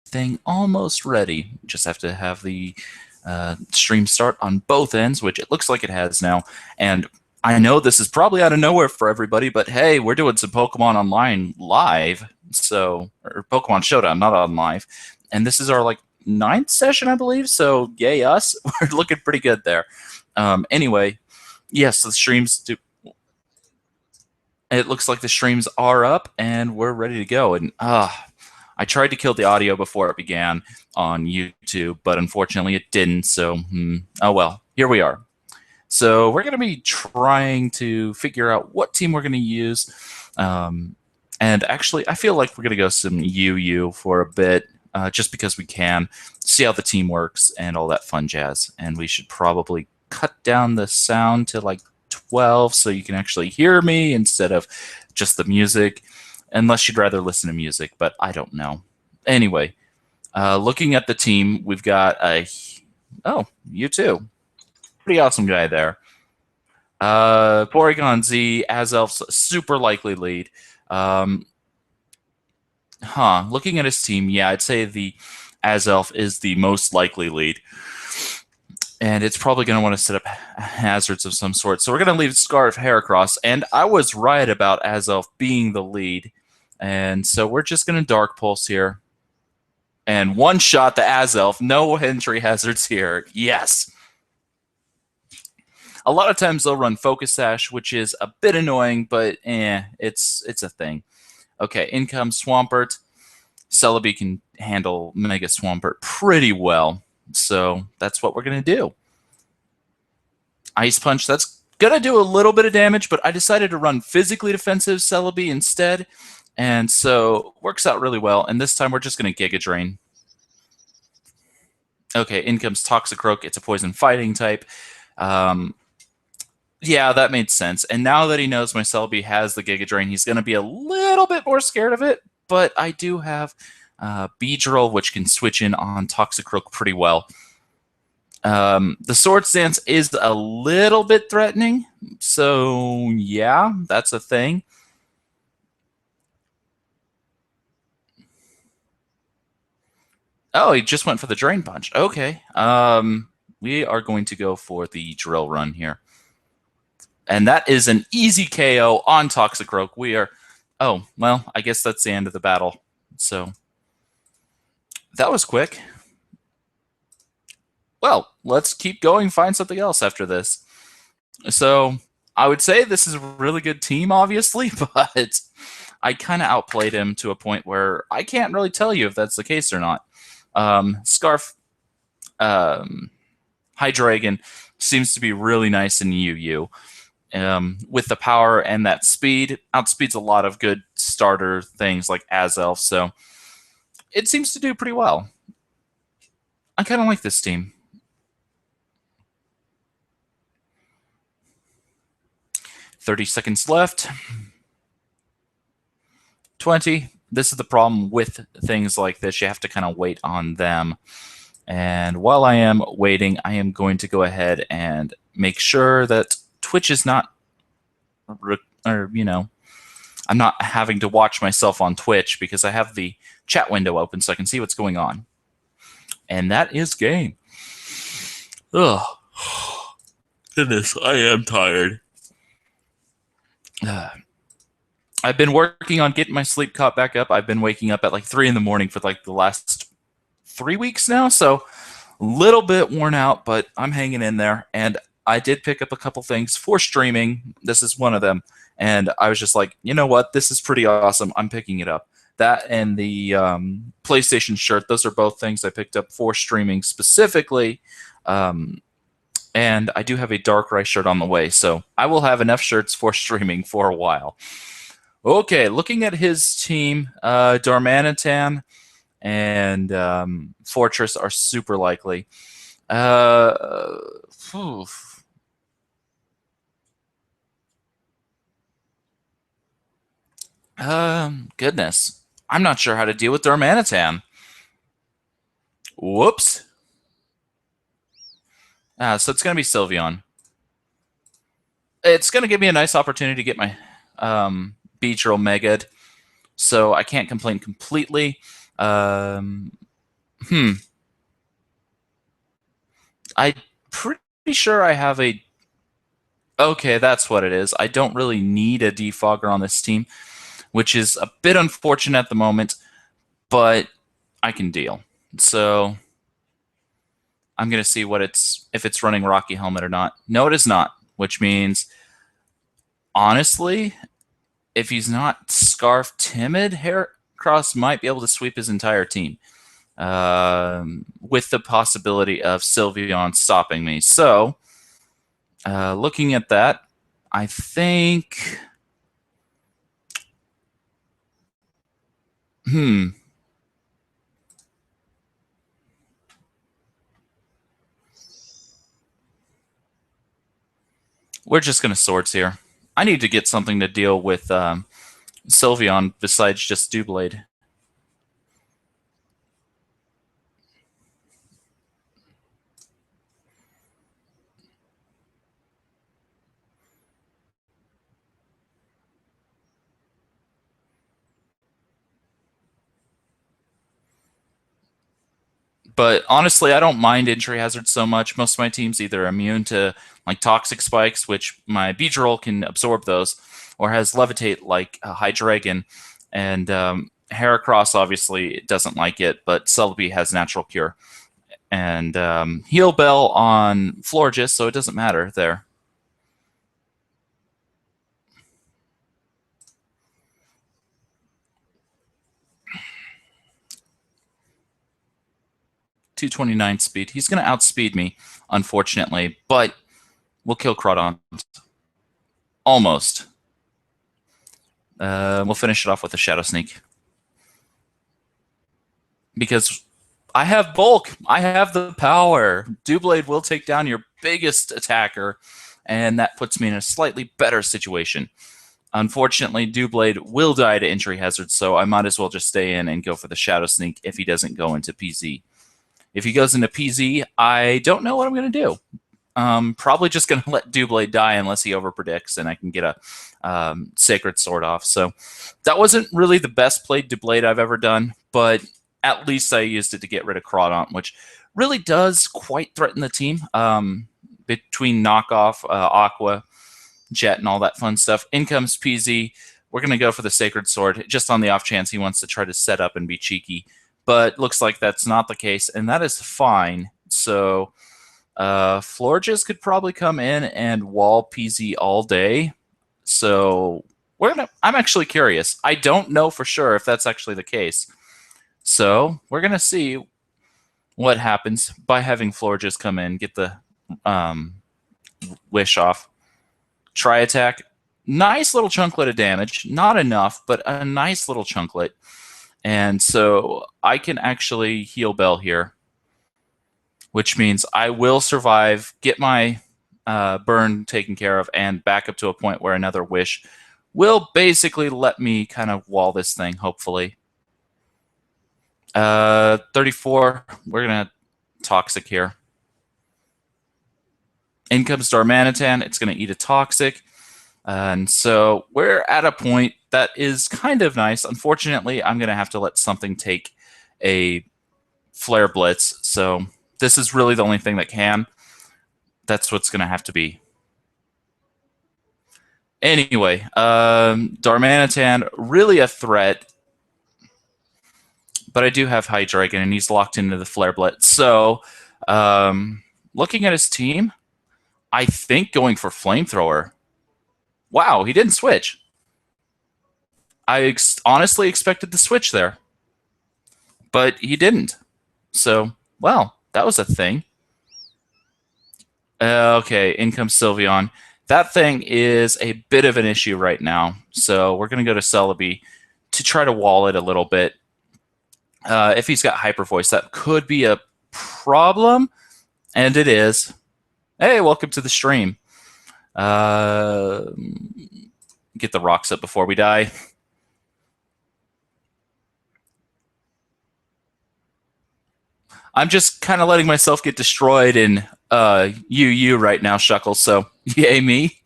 everything almost ready. Just have to have the stream start on both ends, which it looks like it has now. And I know this is probably out of nowhere for everybody, but hey, we're doing some Pokemon Online live, so or Pokemon Showdown, not on live. And this is our like ninth session, I believe. So yay us, we're looking pretty good there. Anyway, yes, the streams do. It looks like the streams are up and we're ready to go. And I tried to kill the audio before it began on YouTube, but unfortunately it didn't. So, oh well, here we are. So we're going to be trying to figure out what team we're going to use. And actually, I feel like we're going to go some UU for a bit, just because we can, see how the team works and all that fun jazz. And we should probably cut down the sound to like 12 so you can actually hear me instead of just the music, unless you'd rather listen to music, but I don't know. Anyway, looking at the team, we've got you too. Pretty awesome guy there. Porygon Z, Azelf's super likely lead. Looking at his team, yeah, I'd say the Azelf is the most likely lead. And it's probably going to want to set up hazards of some sort. So we're going to leave Scarf Heracross. And I was right about Azelf being the lead. And so we're just going to Dark Pulse here. And one shot the Azelf. No entry hazards here. Yes. A lot of times they'll run Focus Sash, which is a bit annoying, but it's a thing. Okay, in comes Swampert. Celebi can handle Mega Swampert pretty well. So that's what we're going to do. Ice Punch, that's going to do a little bit of damage, but I decided to run physically defensive Celebi instead. And so works out really well. And this time we're just going to Giga Drain. Okay, in comes Toxicroak. It's a poison fighting type. Yeah, that made sense. And now that he knows my Celebi has the Giga Drain, he's going to be a little bit more scared of it. But I do have Beedrill, which can switch in on Toxicroak pretty well. The Swords Dance is a little bit threatening. So, yeah, that's a thing. Oh, he just went for the Drain Punch. Okay. We are going to go for the Drill Run here. And that is an easy KO on Toxicroak. We are... Oh, well, I guess that's the end of the battle. So, that was quick. Well, let's keep going, find something else after this. So, I would say this is a really good team, obviously, but I kind of outplayed him to a point where I can't really tell you if that's the case or not. Scarf Hydreigon seems to be really nice in UU. With the power and that speed, outspeeds a lot of good starter things like Azelf, so it seems to do pretty well. I kind of like this team. 30 seconds left. 20. This is the problem with things like this. You have to kind of wait on them. And while I am waiting, I am going to go ahead and make sure that Twitch is not, I'm not having to watch myself on Twitch because I have the chat window open so I can see what's going on. And that is game. Ugh. Goodness, I am tired. I've been working on getting my sleep caught back up. I've been waking up at like 3 in the morning for like the last 3 weeks now, so a little bit worn out, but I'm hanging in there. And I did pick up a couple things for streaming. This is one of them. And I was just like, you know what? This is pretty awesome. I'm picking it up. That and the PlayStation shirt, those are both things I picked up for streaming specifically. And I do have a Darkrai shirt on the way, so I will have enough shirts for streaming for a while. Okay, looking at his team, Darmanitan and Fortress are super likely. Goodness. I'm not sure how to deal with Darmanitan. Whoops. So it's going to be Sylveon. It's going to give me a nice opportunity to get my Beedrill Mega'd, so I can't complain completely. Hmm. I'm pretty sure I have a. Okay, that's what it is. I don't really need a defogger on this team, which is a bit unfortunate at the moment, but I can deal. So I'm going to see what it's if it's running Rocky Helmet or not. No, it is not, which means honestly, if he's not Scarf Timid, Heracross might be able to sweep his entire team, with the possibility of Sylveon stopping me. So, looking at that, I think. Hmm. We're just going to swords here. I need to get something to deal with Sylveon besides just Doublade. But honestly, I don't mind injury hazards so much. Most of my team's either immune to like toxic spikes, which my Beedrill can absorb those, or has levitate like a Hydreigon. And Heracross obviously doesn't like it, but Celebi has natural cure. And Heal Bell on Florges, so it doesn't matter there. 229 speed. He's going to outspeed me, unfortunately, but we'll kill Crawdon. Almost. We'll finish it off with a Shadow Sneak. Because I have bulk. I have the power. Doublade will take down your biggest attacker, and that puts me in a slightly better situation. Unfortunately, Doublade will die to injury hazard, so I might as well just stay in and go for the Shadow Sneak if he doesn't go into PZ. If he goes into PZ, I don't know what I'm going to do. Probably just going to let Doublade die unless he overpredicts and I can get a Sacred Sword off. So that wasn't really the best played Doublade I've ever done, but at least I used it to get rid of Crawdon, which really does quite threaten the team. Between knockoff, Aqua, Jet, and all that fun stuff. In comes PZ. We're going to go for the Sacred Sword, just on the off chance he wants to try to set up and be cheeky. But looks like that's not the case, and that is fine. So Florges could probably come in and wall PZ all day. So I'm actually curious. I don't know for sure if that's actually the case. So we're gonna see what happens by having Florges come in, get the um, wish off. Try attack. Nice little chunklet of damage. Not enough, but a nice little chunklet. And so I can actually heal Bell here, which means I will survive, get my burn taken care of, and back up to a point where another wish will basically let me kind of wall this thing, hopefully. 34, we're going to Toxic here. In comes Darmanitan, it's going to eat a Toxic. And so we're at a point that is kind of nice. Unfortunately, I'm going to have to let something take a Flare Blitz. So this is really the only thing that can. That's what's going to have to be. Anyway, Darmanitan, really a threat. But I do have Hydreigon, and he's locked into the Flare Blitz. So, looking at his team, I think going for Flamethrower. Wow, he didn't switch. I honestly expected the switch there, but he didn't. So, well, that was a thing. Okay, in comes Sylveon. That thing is a bit of an issue right now. So we're going to go to Celebi to try to wall it a little bit. If he's got Hyper Voice, that could be a problem, and it is. Hey, welcome to the stream. Get the rocks up before we die. I'm just kind of letting myself get destroyed in UU right now, Shuckle, so yay me.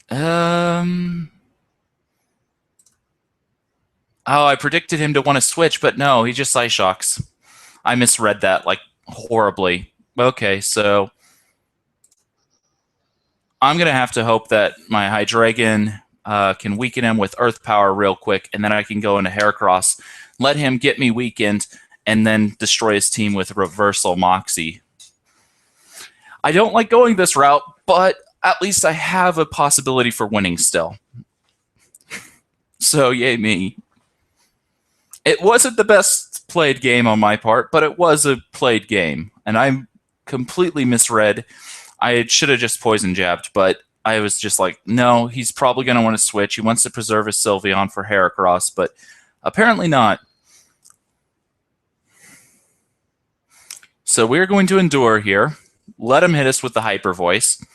Um, Oh, I predicted him to want to switch, but no, he just Ice Shocks. I misread that like horribly. Okay, so I'm going to have to hope that my Hydreigon can weaken him with Earth Power real quick, and then I can go into Heracross, let him get me weakened, and then destroy his team with Reversal Moxie. I don't like going this route, but at least I have a possibility for winning still. So, yay me. It wasn't the best played game on my part, but it was a played game, and I completely misread. I should have just poison jabbed, but I was just like, no, he's probably going to want to switch. He wants to preserve his Sylveon for Heracross, but apparently not. So we're going to endure here. Let him hit us with the Hyper Voice.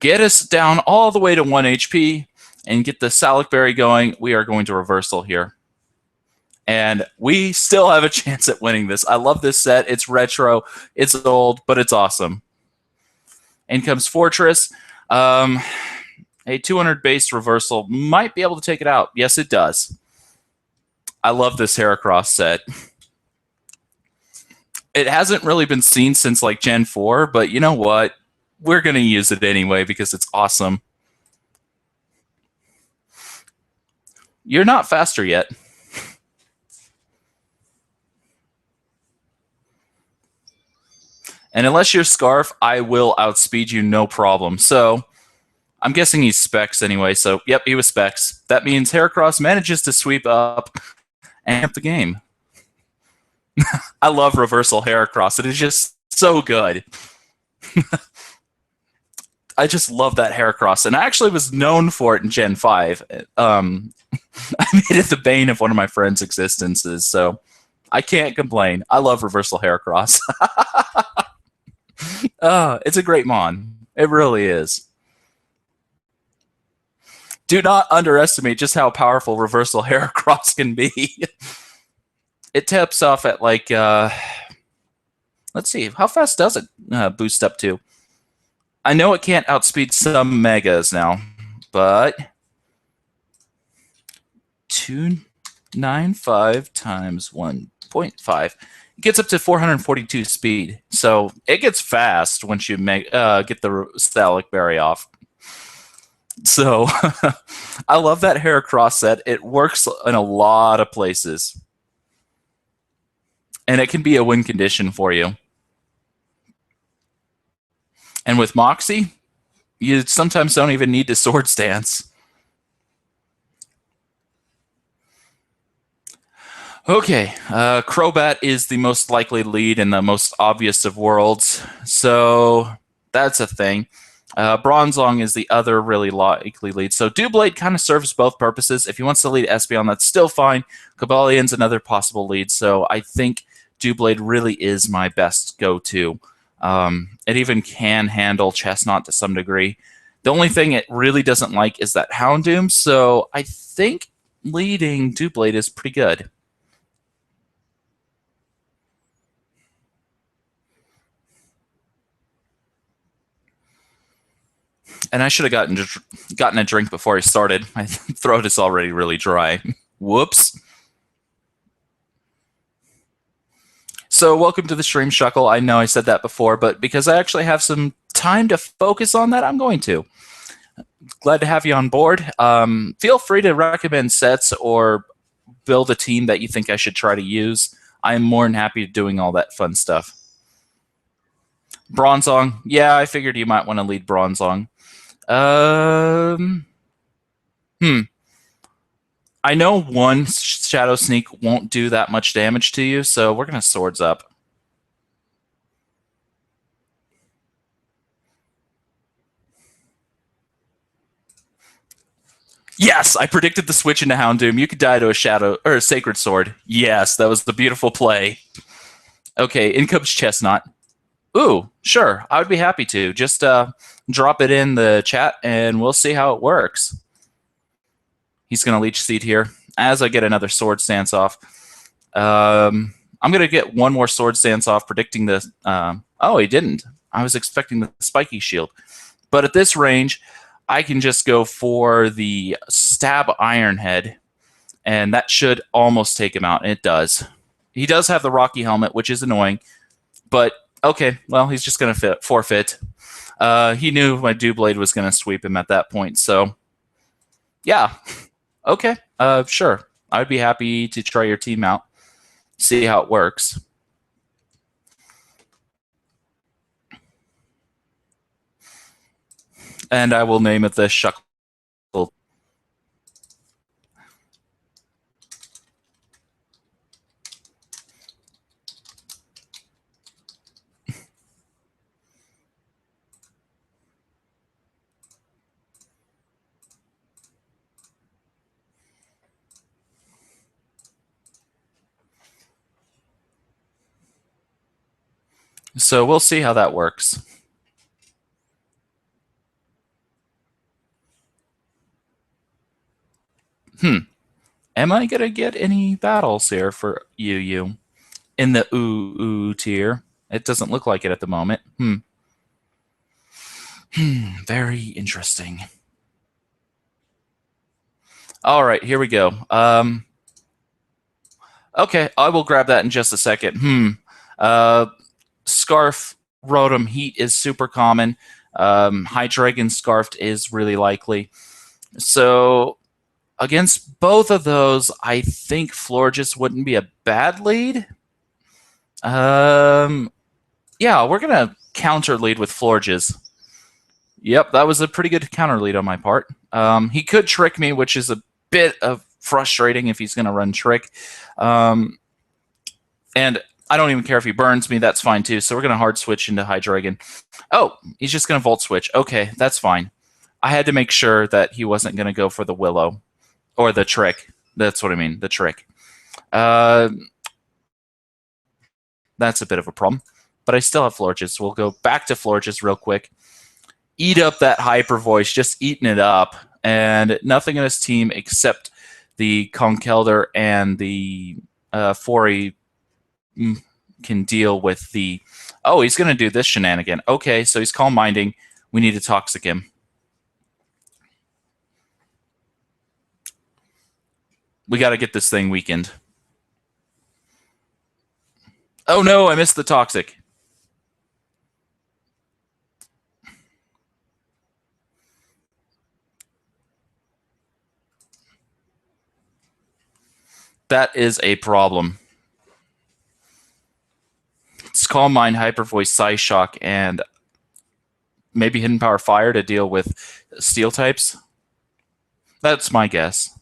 Get us down all the way to 1 HP and get the Salic Berry going. We are going to Reversal here. And we still have a chance at winning this. I love this set. It's retro. It's old, but it's awesome. In comes Fortress. A 200 base Reversal might be able to take it out. Yes, it does. I love this Heracross set. It hasn't really been seen since like Gen 4, but you know what? We're going to use it anyway because it's awesome. You're not faster yet. And unless you're Scarf, I will outspeed you no problem. So I'm guessing he's Specs anyway. So yep, he was Specs. That means Heracross manages to sweep up and amp the game. I love Reversal Heracross. It is just so good. I just love that Heracross, and I actually was known for it in Gen 5. I made it the bane of one of my friends' existences, so I can't complain. I love Reversal Heracross. It's a great mon. It really is. Do not underestimate just how powerful Reversal Heracross can be. It taps off at like, let's see, how fast does it boost up to? I know it can't outspeed some megas now, but 295 times 1.5. It gets up to 442 speed. So it gets fast once you get the Salic Berry off. So I love that Heracross set. It works in a lot of places. And it can be a win condition for you. And with Moxie, you sometimes don't even need to Swords Dance. Okay, Crobat is the most likely lead and the most obvious of worlds, so that's a thing. Bronzong is the other really likely lead. So Doublade kind of serves both purposes. If he wants to lead Espeon, that's still fine. Cobalion's another possible lead, so I think Doublade really is my best go-to. It even can handle Chestnut to some degree. The only thing it really doesn't like is that Houndoom, so I think leading Doublade is pretty good. And I should have gotten a drink before I started. My throat is already really dry. Whoops. So welcome to the stream, Shuckle. I know I said that before, but because I actually have some time to focus on that, I'm going to. Glad to have you on board. Feel free to recommend sets or build a team that you think I should try to use. I'm more than happy doing all that fun stuff. Bronzong. Yeah, I figured you might want to lead Bronzong. I know one Shadow Sneak won't do that much damage to you, so we're going to Swords Up. Yes, I predicted the switch into Houndoom. You could die to a Shadow or a Sacred Sword. Yes, that was the beautiful play. Okay, in comes Chestnut. Ooh, sure, I would be happy to. Just drop it in the chat, and we'll see how it works. He's going to Leech Seed here. As I get another Sword Stance off, I'm going to get one more Sword Stance off, predicting the... oh, he didn't. I was expecting the Spiky Shield. But at this range, I can just go for the Stab Iron Head and that should almost take him out, and it does. He does have the Rocky helmet, which is annoying, but okay, well, he's just going to forfeit. He knew my Doublade was going to sweep him at that point, so yeah, okay, sure. I'd be happy to try your team out, see how it works. And I will name it the Shuckle. So we'll see how that works. Am I going to get any battles here for you in the ooh tier? It doesn't look like it at the moment. Very interesting. All right, here we go. Okay, I will grab that in just a second. Scarf Rotom Heat is super common. Hydreigon Scarfed is really likely. So against both of those, I think Florges wouldn't be a bad lead. Yeah, we're gonna counter lead with Florges. Yep, that was a pretty good counter lead on my part. He could trick me, which is a bit of frustrating if he's gonna run trick. And I don't even care if he burns me, that's fine too. So we're gonna hard switch into Hydreigon. Oh, he's just gonna Volt Switch. Okay, that's fine. I had to make sure that he wasn't gonna go for the Willow. Or the trick. That's what I mean, the trick. That's a bit of a problem. But I still have Florges. We'll go back to Florges real quick. Eat up that Hyper Voice, just eating it up. And nothing in his team except the Conkeldurr and the Fori can deal with the... Oh, he's going to do this shenanigan. Okay, so he's Calm Minding. We need to Toxic him. We got to get this thing weakened. Oh no, I missed the Toxic. That is a problem. It's Calm Mind, Hyper Voice, Psyshock, and maybe Hidden Power Fire to deal with Steel types. That's my guess.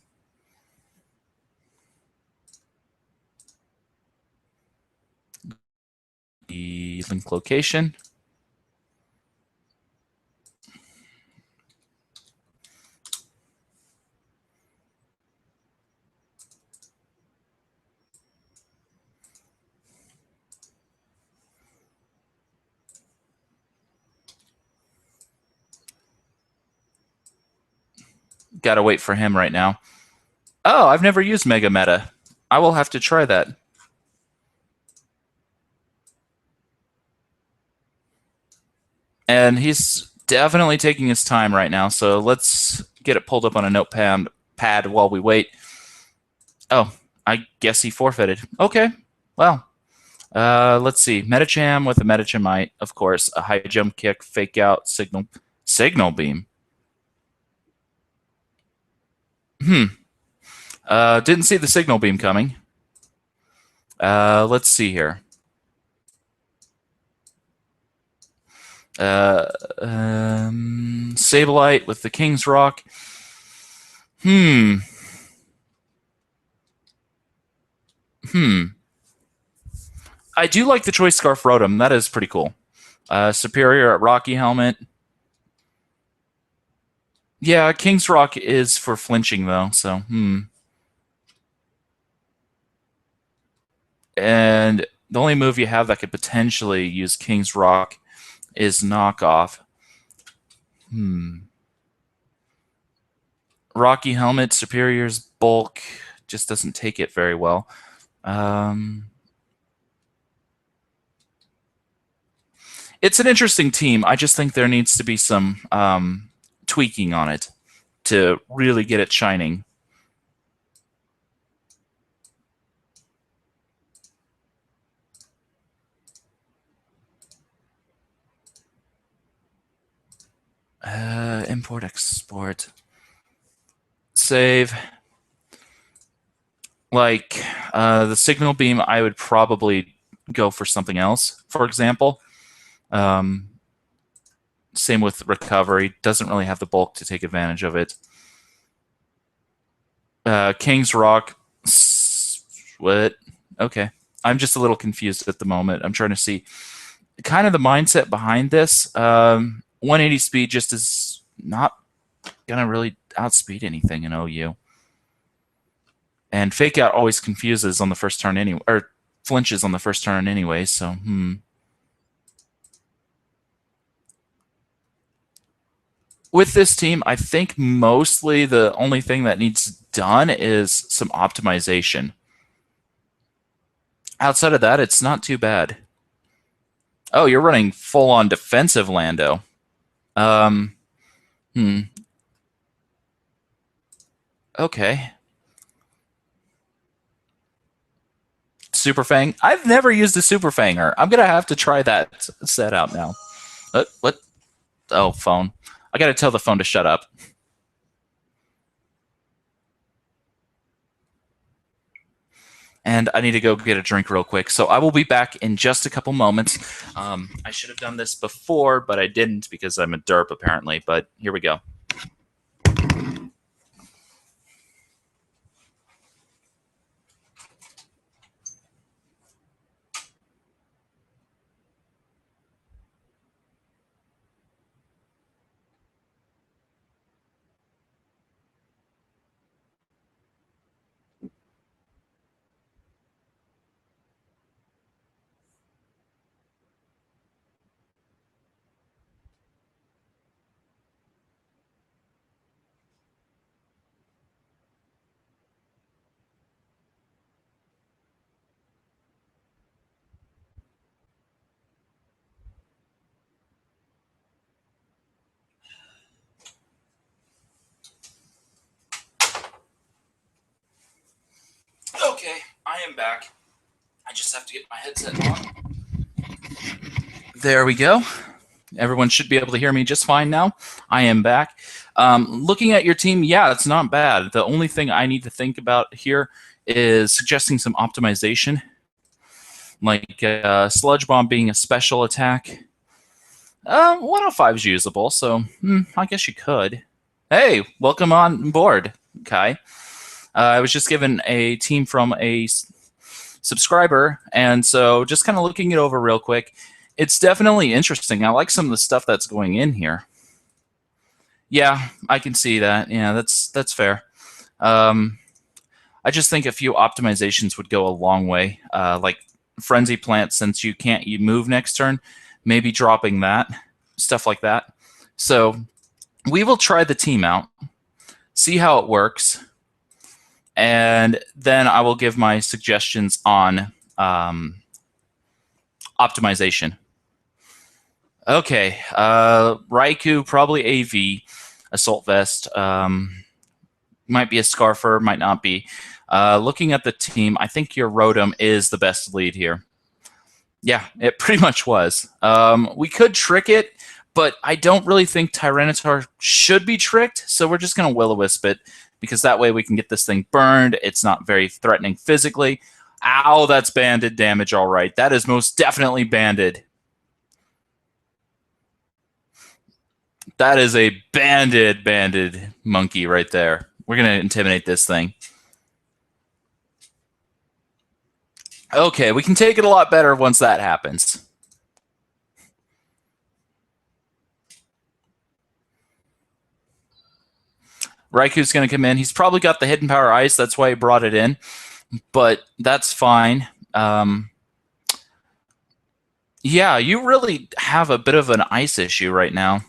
The link location. Gotta wait for him right now. Oh, I've never used Mega Meta. I will have to try that. And he's definitely taking his time right now, so let's get it pulled up on a notepad while we wait. Oh, I guess he forfeited. Okay, well, let's see. Medicham with a Medichamite, of course. A high jump kick, fake out, signal beam. Didn't see the signal beam coming. Let's see here. Sableye with the King's Rock. I do like the Choice Scarf Rotom. That is pretty cool. Superior at Rocky Helmet. Yeah, King's Rock is for flinching, though, so, And the only move you have that could potentially use King's Rock is Knockoff. Rocky Helmet, Superior's bulk just doesn't take it very well. It's an interesting team. I just think there needs to be some tweaking on it to really get it shining. import, export, save. Like the signal beam, I would probably go for something else. For example, same with recovery. Doesn't really have the bulk to take advantage of it. King's Rock. What? Okay. I'm just a little confused at the moment. I'm trying to see kind of the mindset behind this. 180 speed just is not going to really outspeed anything in OU. And Fake Out always confuses on the first turn anyway, or flinches on the first turn anyway, so, With this team, I think mostly the only thing that needs done is some optimization. Outside of that, it's not too bad. Oh, you're running full-on defensive Lando. Okay. Super Fang. I've never used a Super Fanger. I'm going to have to try that set out now. What? Oh, phone. I got to tell the phone to shut up. And I need to go get a drink real quick. So I will be back in just a couple moments. I should have done this before, but I didn't because I'm a derp apparently. But here we go. Okay, I am back. I just have to get my headset on. There we go. Everyone should be able to hear me just fine now. I am back. Looking at your team, yeah, it's not bad. The only thing I need to think about here is suggesting some optimization, like Sludge Bomb being a special attack. 105 is usable, so I guess you could. Hey, welcome on board, Kai. I was just given a team from a subscriber, and so just kind of looking it over real quick. It's definitely interesting. I like some of the stuff that's going in here. Yeah, I can see that. Yeah, that's fair. I just think a few optimizations would go a long way. Like Frenzy Plant, since you can't move next turn, maybe dropping that, stuff like that. So we will try the team out, see how it works, and then I will give my suggestions on optimization. Okay, Raikou, probably AV, Assault Vest. Might be a Scarfer, might not be. Looking at the team, I think your Rotom is the best lead here. Yeah, it pretty much was. We could trick it, but I don't really think Tyranitar should be tricked, so we're just going to Will-O-Wisp it, because that way we can get this thing burned. It's not very threatening physically. Ow, that's banded damage, all right. That is most definitely banded. That is a banded monkey right there. We're going to intimidate this thing. Okay, we can take it a lot better once that happens. Raikou's going to come in. He's probably got the Hidden Power Ice. That's why he brought it in. But that's fine. Yeah, you really have a bit of an ice issue right now.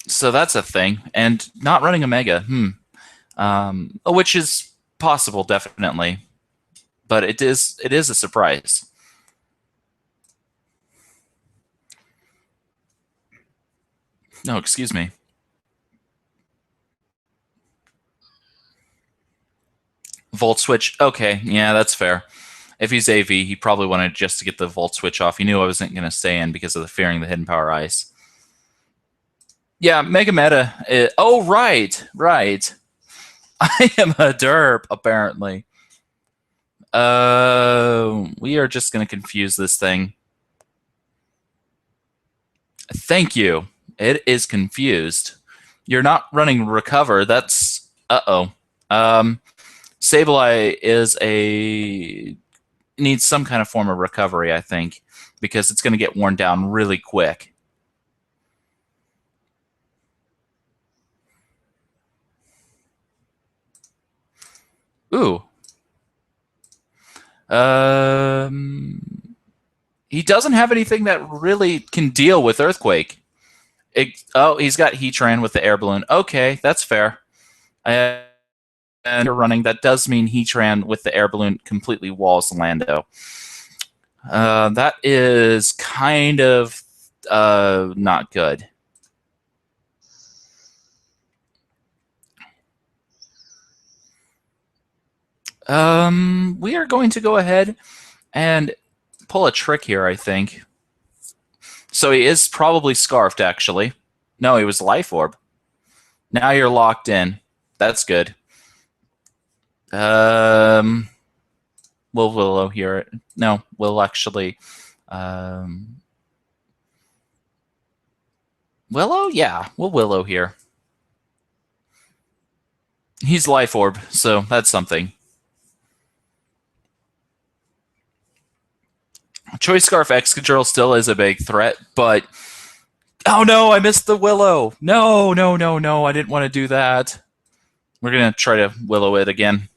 So that's a thing. And not running a Mega. Which is possible, definitely. But it is a surprise. No, excuse me. Volt Switch. Okay, yeah, that's fair. If he's AV, he probably wanted just to get the volt switch off. He knew I wasn't going to stay in because of the fearing the hidden power ice. Yeah, Mega Meta. Oh, right, right. I am a derp, apparently. We are just going to confuse this thing. Thank you. It is confused. You're not running recover. That's uh-oh. Sableye is a needs some kind of form of recovery, I think, because it's going to get worn down really quick. Ooh. He doesn't have anything that really can deal with Earthquake. He's got Heatran with the air balloon. Okay, that's fair. And you're running, that does mean Heatran with the air balloon completely walls Lando. That is kind of not good. We are going to go ahead and pull a trick here, I think. So he is probably Scarfed, actually. No, he was Life Orb. Now you're locked in. That's good. Will Willow here? No, we'll actually. Willow? Yeah, we'll Willow here. He's Life Orb, so that's something. Choice Scarf Excadrill still is a big threat, but oh no, I missed the Willow. No, no, no, no, I didn't want to do that. We're gonna try to Willow it again.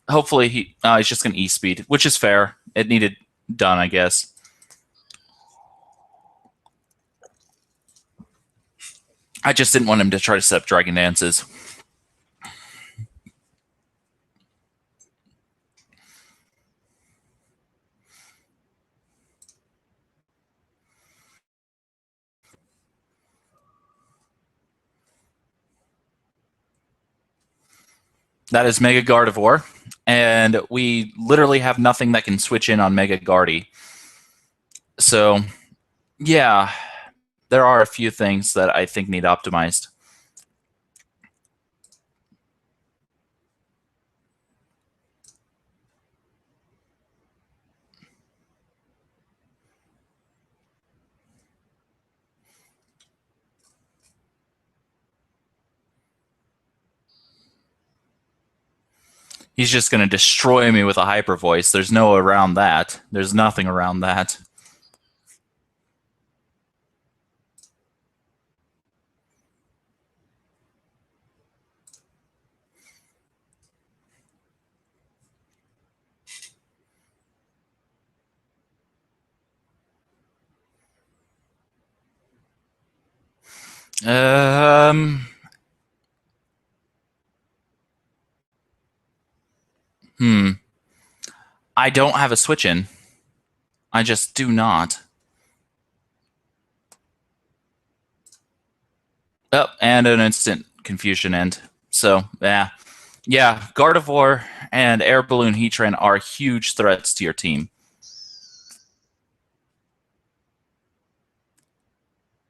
Hopefully he's just gonna E-speed, which is fair. It needed done, I guess. I just didn't want him to try to set up Dragon Dances. That is Mega Gardevoir, and we literally have nothing that can switch in on Mega Gardy. So, yeah, there are a few things that I think need optimized. He's just going to destroy me with a hyper voice. There's no around that. There's nothing around that. Um. I don't have a switch in. I just do not. Oh, and an instant confusion end. So, yeah. Yeah, Gardevoir and Air Balloon Heatran are huge threats to your team.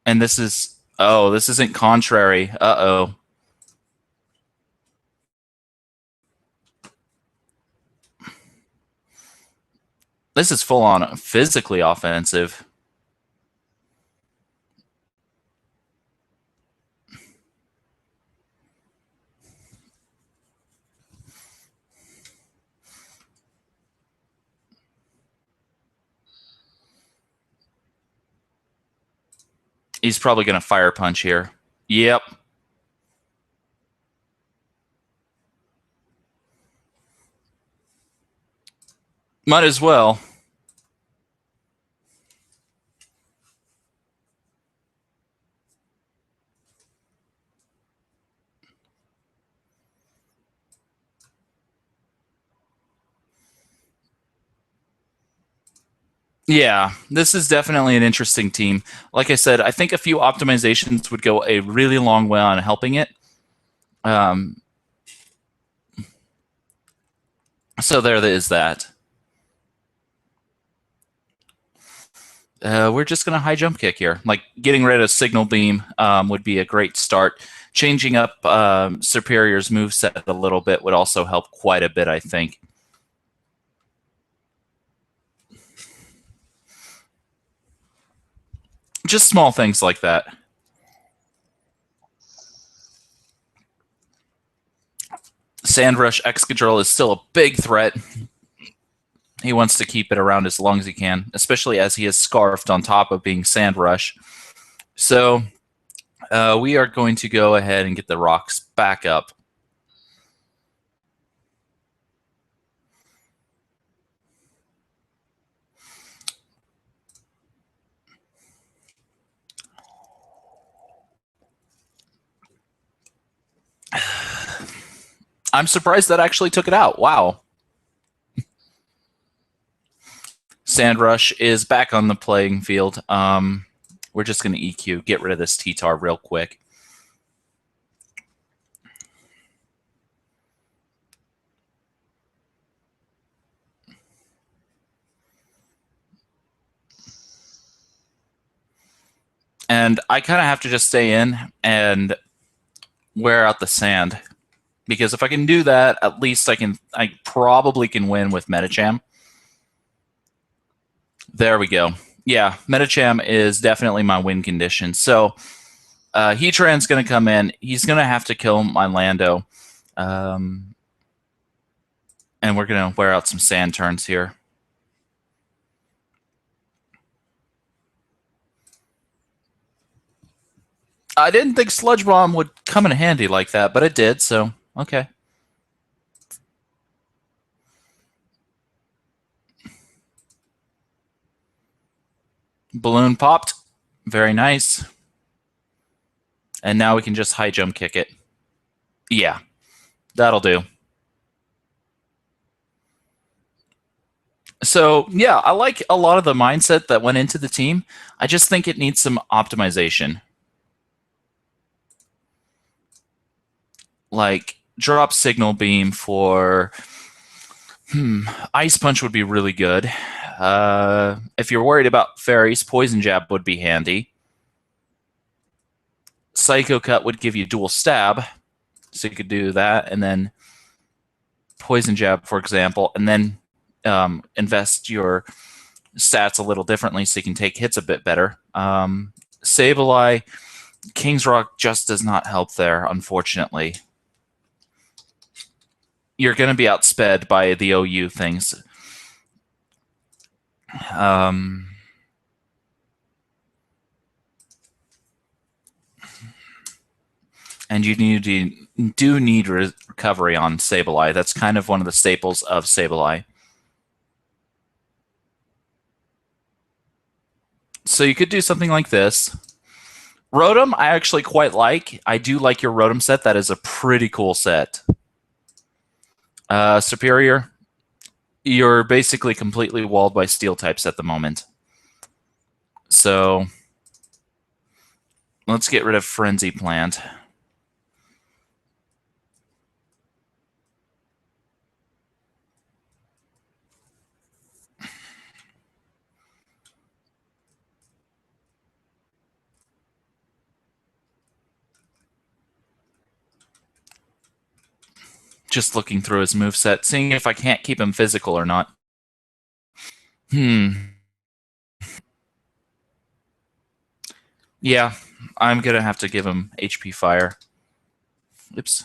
And this is... Oh, this isn't contrary. Uh-oh. This is full-on physically offensive. He's probably going to Fire Punch here. Yep. Might as well. Yeah, this is definitely an interesting team. Like I said, I think a few optimizations would go a really long way on helping it. So there is that. We're just going to high jump kick here. Like getting rid of signal beam would be a great start. Changing up Superior's moveset a little bit would also help quite a bit, I think. Just small things like that. Sandrush Excadrill is still a big threat. He wants to keep it around as long as he can, especially as he is scarfed on top of being Sandrush. So we are going to go ahead and get the rocks back up. I'm surprised that actually took it out. Wow. Sandrush is back on the playing field. We're just going to EQ, get rid of this T-Tar real quick. And I kind of have to just stay in and wear out the sand. Because if I can do that, at least I probably can win with Medicham. There we go. Yeah, Medicham is definitely my win condition. So Heatran's going to come in. He's going to have to kill my Lando. And we're going to wear out some sand turns here. I didn't think Sludge Bomb would come in handy like that, but it did, so okay. Balloon popped. Very nice. And now we can just high jump kick it. Yeah, that'll do. So, yeah, I like a lot of the mindset that went into the team. I just think it needs some optimization. Like, drop Signal Beam for... Ice Punch would be really good. If you're worried about fairies, Poison Jab would be handy. Psycho Cut would give you dual stab, so you could do that, and then Poison Jab, for example, and then invest your stats a little differently so you can take hits a bit better. Sableye, King's Rock just does not help there, unfortunately. You're going to be outsped by the OU things. And you do need recovery on Sableye. That's kind of one of the staples of Sableye. So you could do something like this. Rotom, I actually quite like. I do like your Rotom set. That is a pretty cool set. Superior, you're basically completely walled by steel types at the moment. So let's get rid of Frenzy Plant. Just looking through his moveset, seeing if I can't keep him physical or not. Yeah, I'm going to have to give him HP Fire. Oops.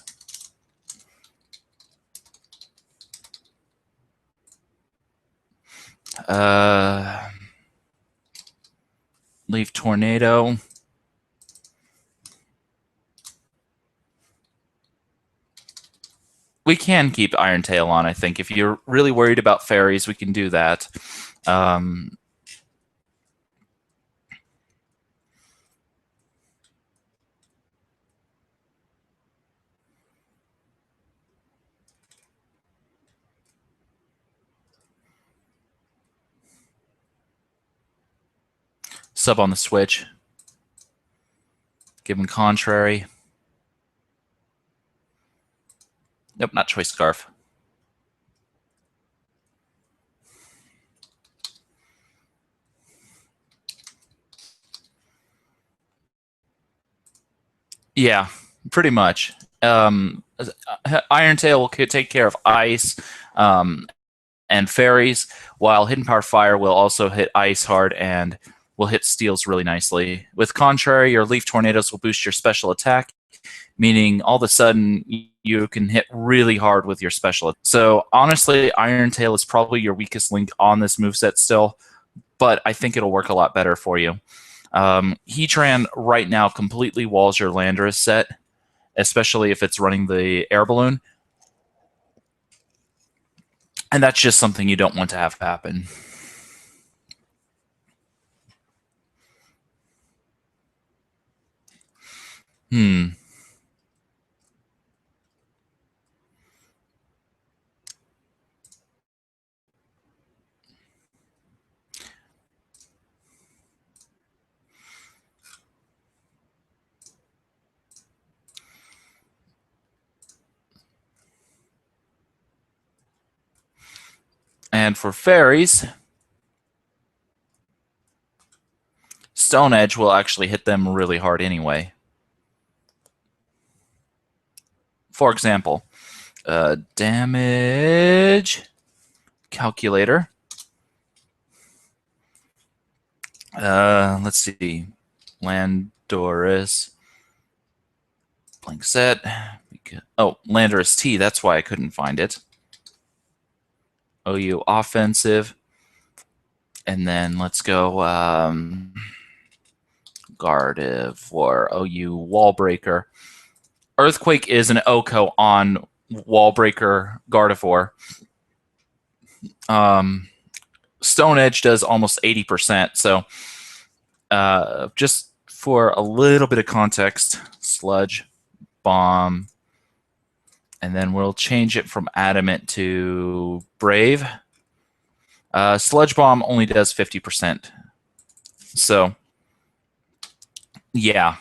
Leave Tornado. We can keep Iron Tail on, I think. If you're really worried about fairies, we can do that. Sub on the switch. Give him Contrary. Nope, not Choice Scarf. Yeah, pretty much. Iron Tail will take care of ice and fairies, while Hidden Power Fire will also hit ice hard and will hit steels really nicely. With Contrary, your Leaf Tornadoes will boost your special attack, meaning all of a sudden you can hit really hard with your special. So honestly, Iron Tail is probably your weakest link on this moveset still, but I think it'll work a lot better for you. Heatran right now completely walls your Landorus set, especially if it's running the air balloon. And that's just something you don't want to have happen. Hmm. And for fairies, Stone Edge will actually hit them really hard anyway. For example, damage calculator. Let's see. Landorus. Blank set. Oh, Landorus T. That's why I couldn't find it. OU offensive. And then let's go Gardevoir, OU Wallbreaker. Earthquake is an OHKO on Wallbreaker Gardevoir. Stone Edge does almost 80%. So just for a little bit of context, Sludge, Bomb, and then we'll change it from Adamant to Brave. Sludge Bomb only does 50%. So, yeah.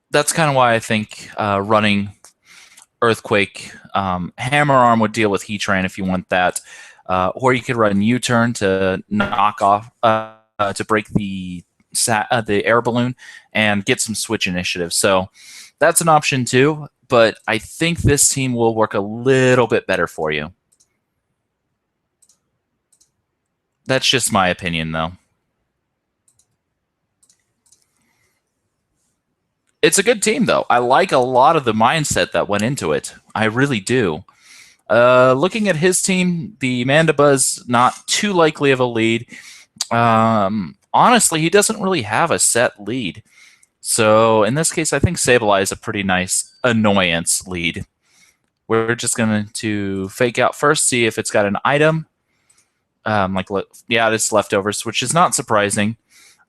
That's kind of why I think running Earthquake, Hammer Arm would deal with Heatran if you want that. Or you could run U-Turn to knock off, to break the air balloon and get some switch initiative. So that's an option too, but I think this team will work a little bit better for you. That's just my opinion, though. It's a good team, though. I like a lot of the mindset that went into it. I really do. Looking at his team, the Mandibuzz not too likely of a lead. Honestly, he doesn't really have a set lead. So in this case, I think Sableye is a pretty nice annoyance lead. We're just going to fake out first, see if it's got an item. Yeah, it's leftovers, which is not surprising.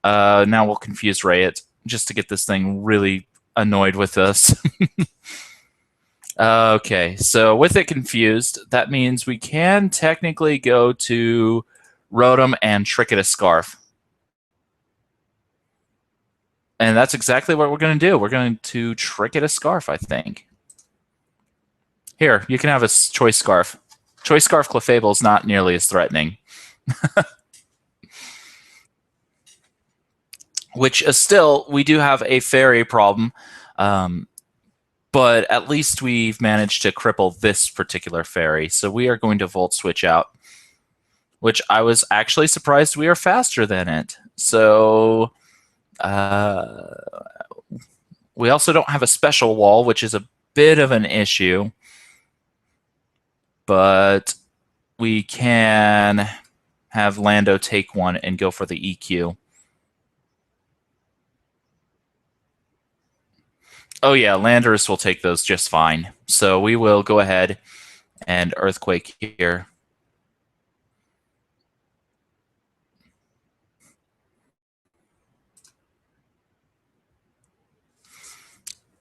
Now we'll confuse Ray it just to get this thing really annoyed with us. Okay, so with it confused, that means we can technically go to Rotom and trick it a Scarf. And that's exactly what we're going to do. We're going to trick it a Scarf, I think. Here, you can have a Choice Scarf. Choice Scarf Clefable is not nearly as threatening. Which is still, we do have a fairy problem. But at least we've managed to cripple this particular fairy. So we are going to Volt Switch out, which I was actually surprised we are faster than it. So we also don't have a special wall, which is a bit of an issue. But we can have Lando take one and go for the EQ. Oh yeah, Landorus will take those just fine. So we will go ahead and Earthquake here.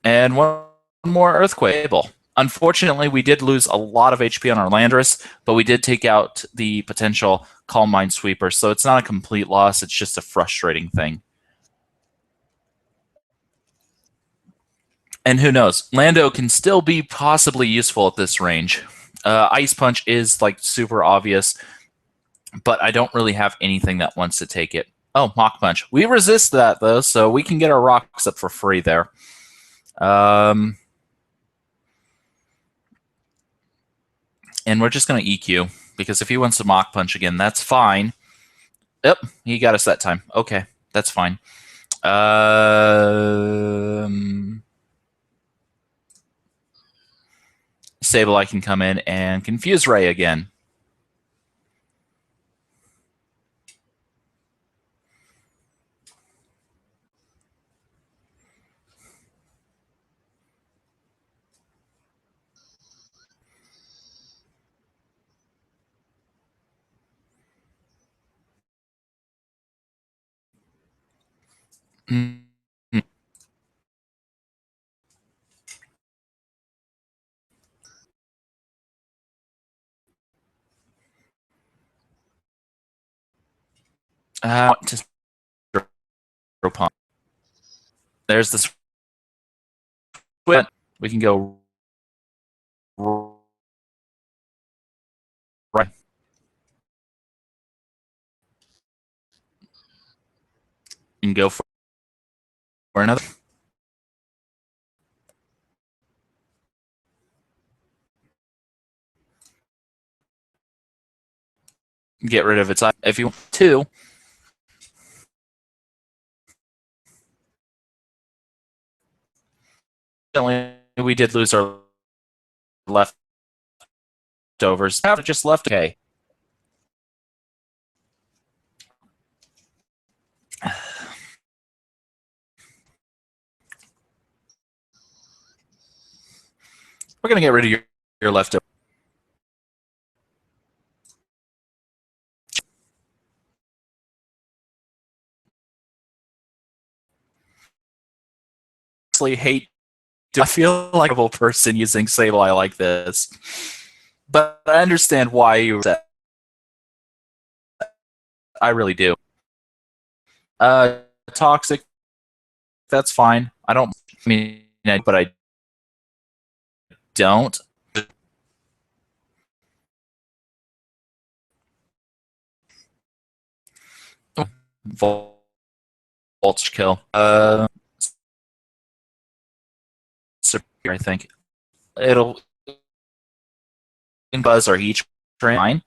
And one more Earthquake. Unfortunately, we did lose a lot of HP on our Landorus, but we did take out the potential Calm Mind Sweeper, so it's not a complete loss, it's just a frustrating thing. And who knows, Lando can still be possibly useful at this range. Ice Punch is like super obvious, but I don't really have anything that wants to take it. Oh, Mach Punch. We resist that though, so we can get our rocks up for free there. And we're just going to EQ, because if he wants to Mach Punch again, that's fine. Yep, he got us that time. Okay, that's fine. Sableye can come in and confuse Ray again. To throw. There's this. We can go right and go for another. Get rid of its eye if you want to. We did lose our leftovers. Have just left. Okay. We're gonna get rid of your leftovers. Hate. I feel like a person using Sableye like this, but I understand why you said. I really do. Toxic. That's fine. I don't. I mean, but I don't. Voltage kill. I think it'll buzz or heat train.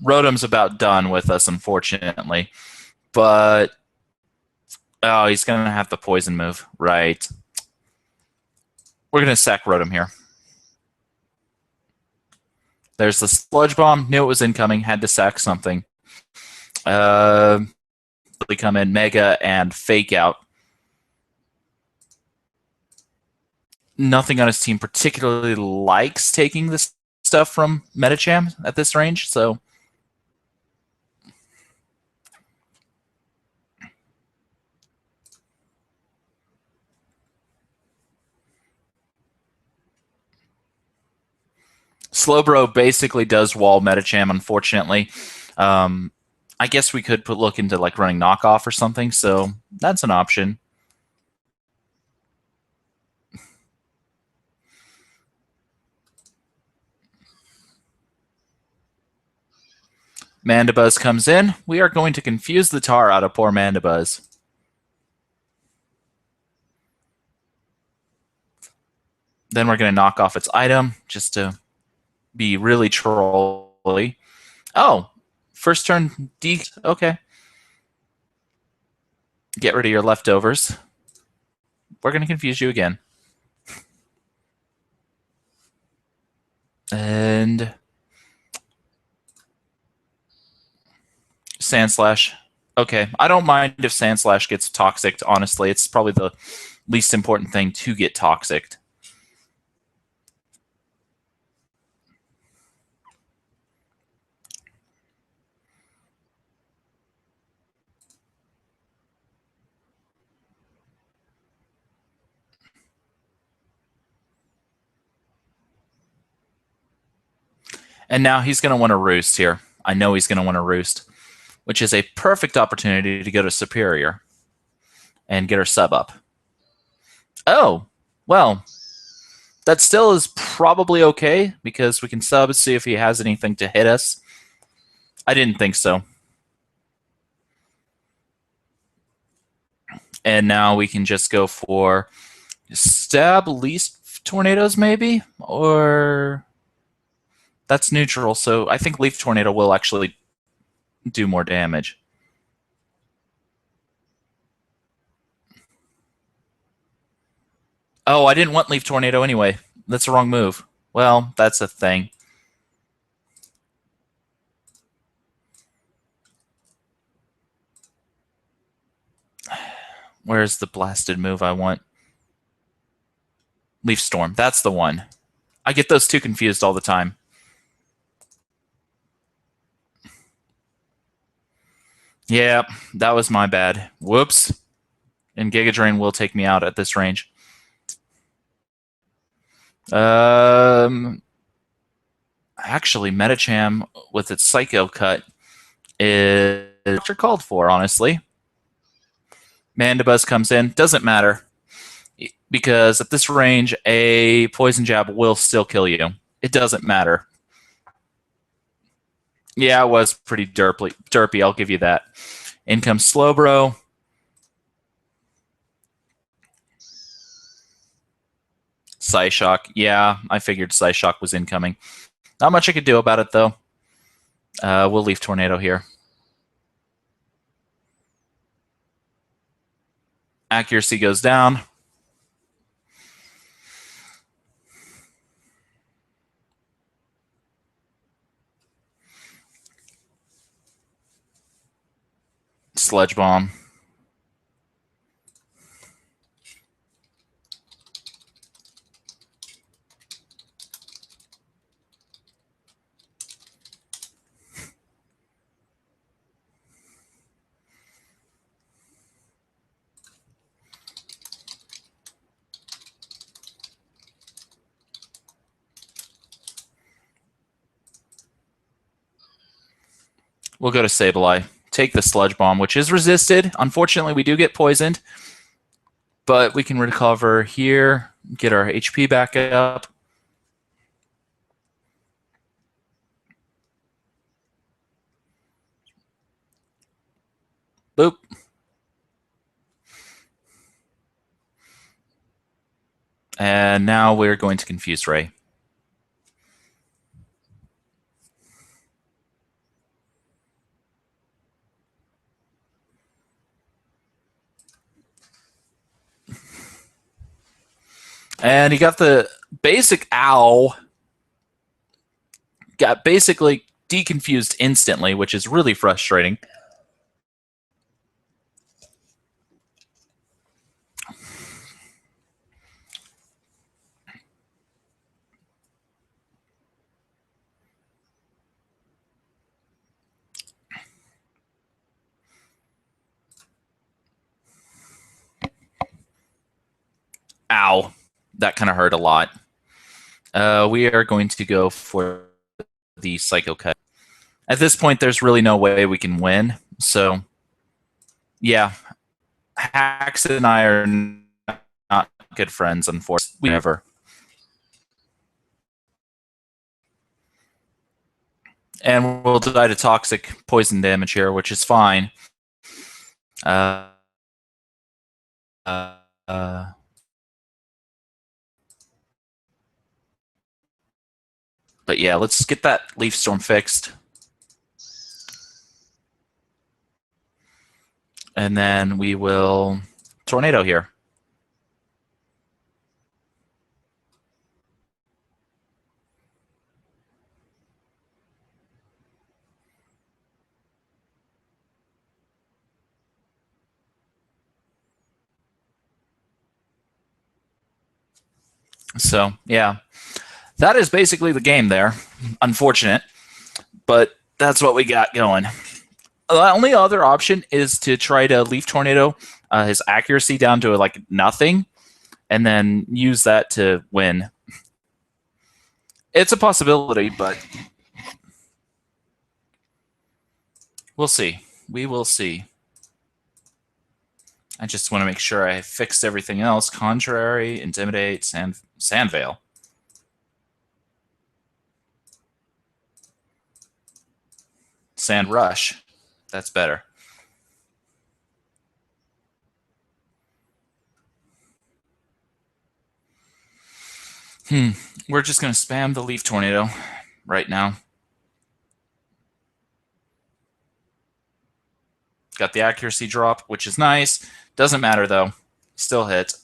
Rotom's about done with us, unfortunately. But oh, he's gonna have the poison move, right? We're gonna sack Rotom here. There's the sludge bomb. Knew it was incoming. Had to sack something. They come in Mega and Fake Out. Nothing on his team particularly likes taking this stuff from Medicham at this range, so Slowbro basically does wall Medicham, unfortunately. I guess we could look into like running knockoff or something, so that's an option. Mandibuzz comes in. We are going to confuse the tar out of poor Mandibuzz. Then we're going to knock off its item just to be really trolly. Oh, first turn D. Okay. Get rid of your leftovers. We're going to confuse you again. And Sandslash. Okay, I don't mind if Sandslash gets toxic, honestly. It's probably the least important thing to get toxic. And now he's going to want to roost here. I know he's going to want to roost, which is a perfect opportunity to go to Superior and get her sub up. Oh, well, that still is probably okay because we can sub, see if he has anything to hit us. I didn't think so. And now we can just go for stab least tornadoes, maybe? Or that's neutral, so I think leaf tornado will actually do more damage. Oh, I didn't want leaf tornado anyway. That's the wrong move. Well, that's a thing. Where's the blasted move I want? Leaf storm. That's the one. I get those two confused all the time. Yeah, that was my bad. Whoops. And Giga Drain will take me out at this range. Actually, Metacham with its Psycho Cut is what you're called for, honestly. Mandibuzz comes in. Doesn't matter. Because at this range, a Poison Jab will still kill you. It doesn't matter. Yeah, it was pretty derpy. I'll give you that. In comes Slowbro. Psyshock. Yeah, I figured Psyshock was incoming. Not much I could do about it, though. We'll leave Tornado here. Accuracy goes down. Sludge Bomb. We'll go to Sableye. Take the Sludge Bomb, which is resisted. Unfortunately, we do get poisoned. But we can recover here, get our HP back up. Boop. And now we're going to Confuse Ray. And he got the basic ow. Got basically deconfused instantly, which is really frustrating. Ow. That kind of hurt a lot. We are going to go for the Psycho Cut. At this point, there's really no way we can win. So, yeah. Hax and I are not good friends, unfortunately. We never. And we'll die to toxic poison damage here, which is fine. But yeah, let's get that Leaf Storm fixed. And then we will Tornado here. So, yeah. That is basically the game there. Unfortunate. But that's what we got going. The only other option is to try to Leaf Tornado his accuracy down to like nothing and then use that to win. It's a possibility, but we'll see. We will see. I just want to make sure I fixed everything else. Contrary, Intimidate, Sandveil. Sand Rush. That's better. We're just going to spam the Leaf Tornado right now. Got the accuracy drop, which is nice. Doesn't matter, though. Still hit.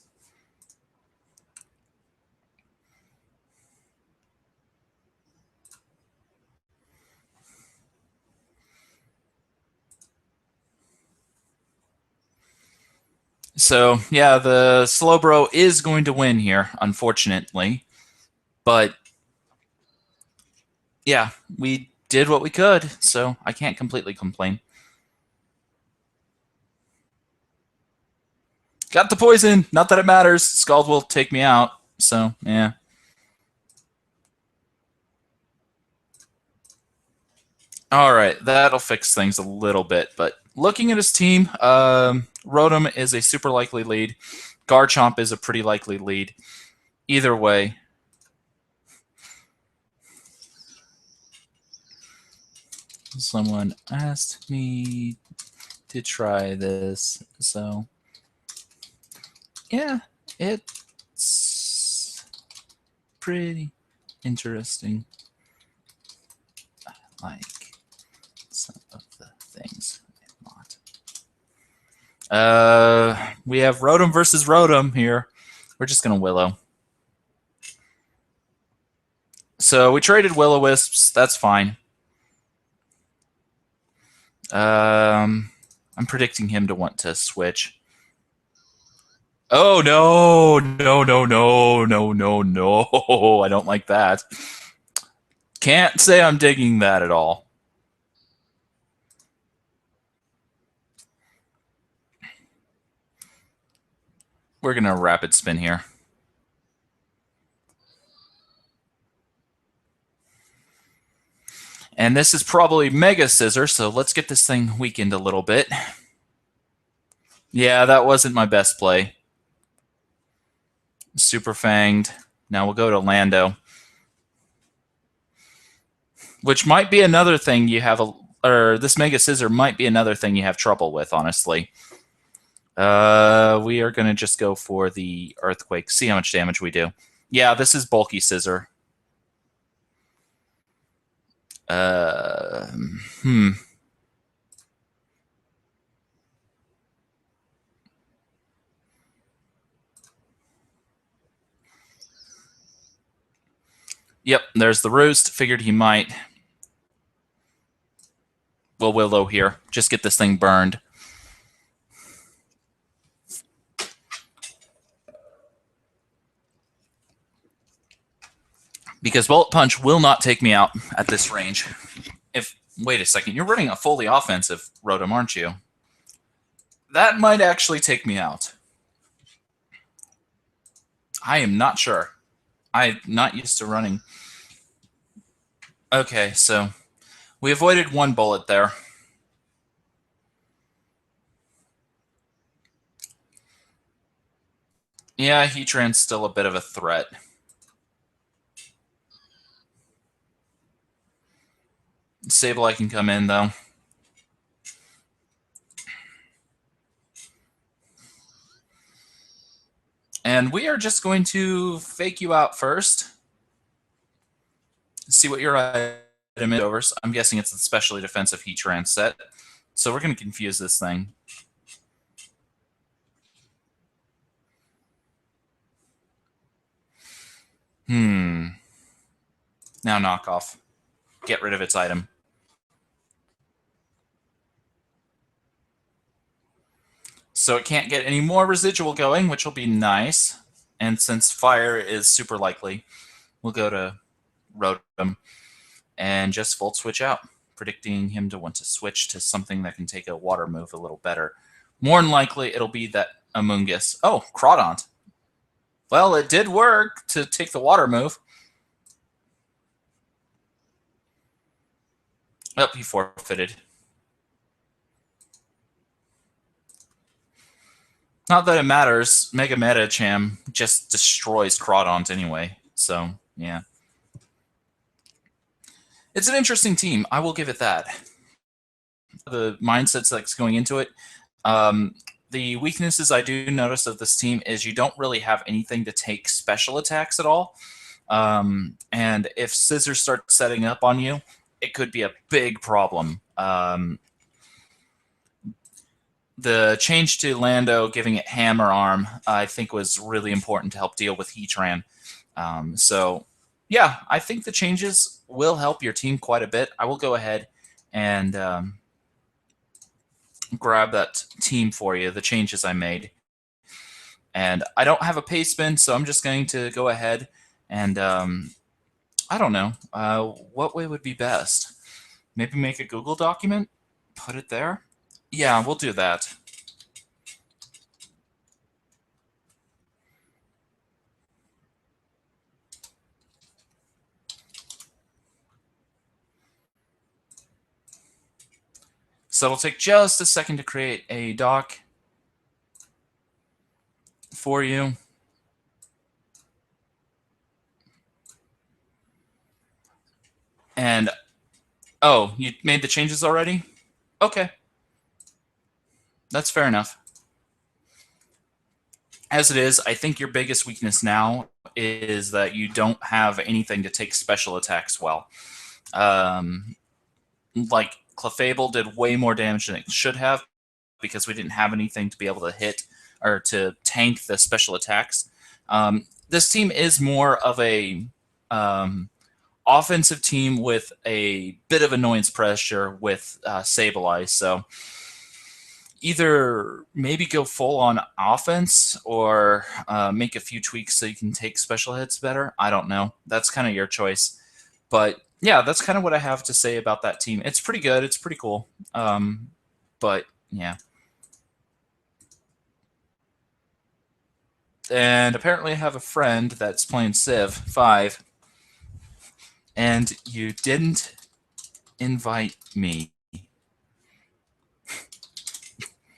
So, yeah, the Slowbro is going to win here, unfortunately. But, yeah, we did what we could, so I can't completely complain. Got the poison. Not that it matters. Scald will take me out, so, yeah. All right, that'll fix things a little bit. But looking at his team, Rotom is a super likely lead. Garchomp is a pretty likely lead. Either way, someone asked me to try this, so yeah, it's pretty interesting. I like some of the things not. We have Rotom versus Rotom here. We're just gonna Willow. So we traded Will-O-Wisps. That's fine. I'm predicting him to want to switch. Oh no, no, no, no, no, no, no! I don't like that. Can't say I'm digging that at all. We're gonna rapid spin here. And this is probably Mega Scissor, so let's get this thing weakened a little bit. Yeah, that wasn't my best play. Super Fanged. Now we'll go to Lando. Which might be another thing you have, or this Mega Scissor might be another thing you have trouble with, honestly. We are going to just go for the Earthquake, see how much damage we do. Yeah, this is Bulky Scissor. Yep, there's the Roost. Figured he might. We'll Willow here. Just get this thing burned. Because Bullet Punch will not take me out at this range. Wait a second, you're running a fully offensive Rotom, aren't you? That might actually take me out. I am not sure. I'm not used to running. Okay, so we avoided one bullet there. Yeah, Heatran's still a bit of a threat. Sableye can come in, though. And we are just going to fake you out first. See what your item is over. I'm guessing it's a specially defensive Heatran set. So we're going to confuse this thing. Now knockoff. Get rid of its item. So it can't get any more residual going, which will be nice. And since fire is super likely, we'll go to Rotom and just Volt Switch out, predicting him to want to switch to something that can take a water move a little better. More than likely, it'll be that Amoonguss. Oh, Crawdont. Well, it did work to take the water move. Oh, he forfeited. Not that it matters. Mega Metacham just destroys Crawdont anyway. So, yeah. It's an interesting team. I will give it that. The mindsets that's going into it. The weaknesses I do notice of this team is you don't really have anything to take special attacks at all. And if scissors start setting up on you, it could be a big problem. The change to Lando, giving it hammer arm, I think was really important to help deal with Heatran. So, yeah, I think the changes will help your team quite a bit. I will go ahead and grab that team for you, the changes I made. And I don't have a paste bin, so I'm just going to go ahead and, I don't know, what way would be best? Maybe make a Google document, put it there? Yeah, we'll do that. So it'll take just a second to create a doc for you. And, oh, you made the changes already? Okay. That's fair enough. As it is, I think your biggest weakness now is that you don't have anything to take special attacks well. Like, Clefable did way more damage than it should have because we didn't have anything to be able to hit or to tank the special attacks. This team is more of a offensive team with a bit of annoyance pressure with Sableye, so either maybe go full on offense or make a few tweaks so you can take special hits better. I don't know. That's kind of your choice. But yeah, that's kind of what I have to say about that team. It's pretty good. It's pretty cool. But yeah. And apparently I have a friend that's playing Civ 5. And you didn't invite me.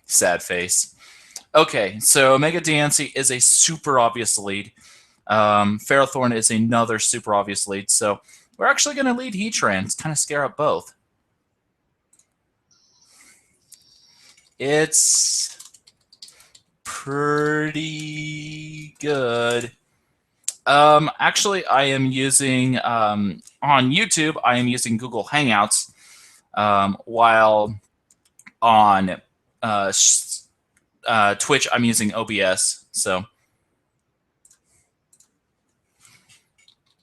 Sad face. Okay, so Mega Diancie is a super obvious lead. Ferrothorn is another super obvious lead. So we're actually going to lead Heatran. It's kind of scare up both. It's pretty good. Actually, I am using, on YouTube, I am using Google Hangouts, while on Twitch, I'm using OBS, so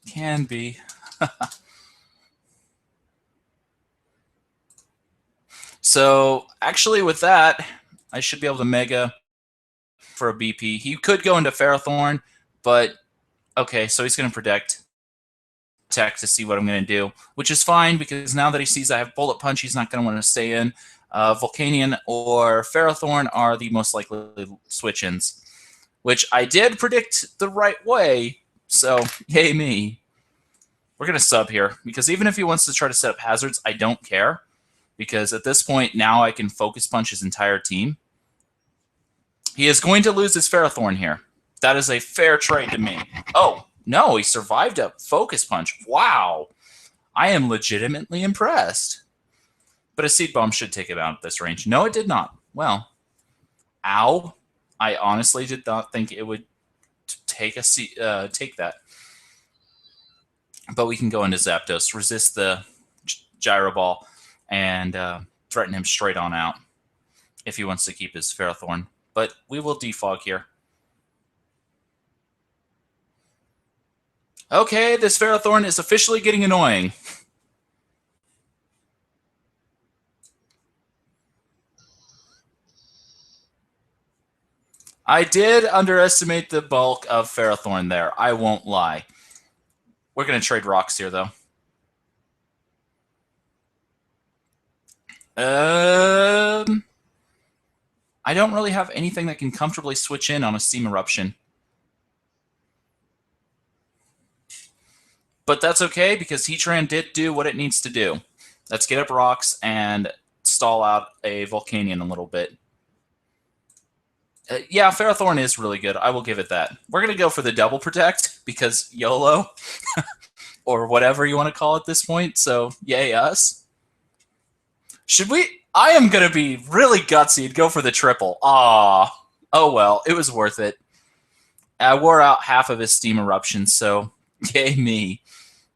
can be. So actually with that, I should be able to Mega for a BP. He could go into Ferrothorn, but okay, so he's going to protect to see what I'm going to do, which is fine because now that he sees I have Bullet Punch, he's not going to want to stay in. Volcanion or Ferrothorn are the most likely switch-ins, which I did predict the right way, so yay me. We're going to sub here, because even if he wants to try to set up hazards, I don't care, because at this point, now I can Focus Punch his entire team. He is going to lose his Ferrothorn here. That is a fair trade to me. Oh, no, he survived a Focus Punch. Wow. I am legitimately impressed. But a Seed Bomb should take it out at this range. No, it did not. Well, ow. I honestly did not think it would take that. But we can go into Zapdos, resist the Gyro Ball, and threaten him straight on out if he wants to keep his Ferrothorn. But we will defog here. Okay, this Ferrothorn is officially getting annoying. I did underestimate the bulk of Ferrothorn there. I won't lie. We're going to trade rocks here, though. I don't really have anything that can comfortably switch in on a Steam Eruption. But that's okay, because Heatran did do what it needs to do. Let's get up rocks and stall out a Volcanion a little bit. Yeah, Ferrothorn is really good. I will give it that. We're going to go for the double protect, because YOLO, or whatever you want to call it at this point, so yay us. Should we? I am going to be really gutsy and go for the triple. Oh well, it was worth it. I wore out half of his Steam Eruption, so Yay me.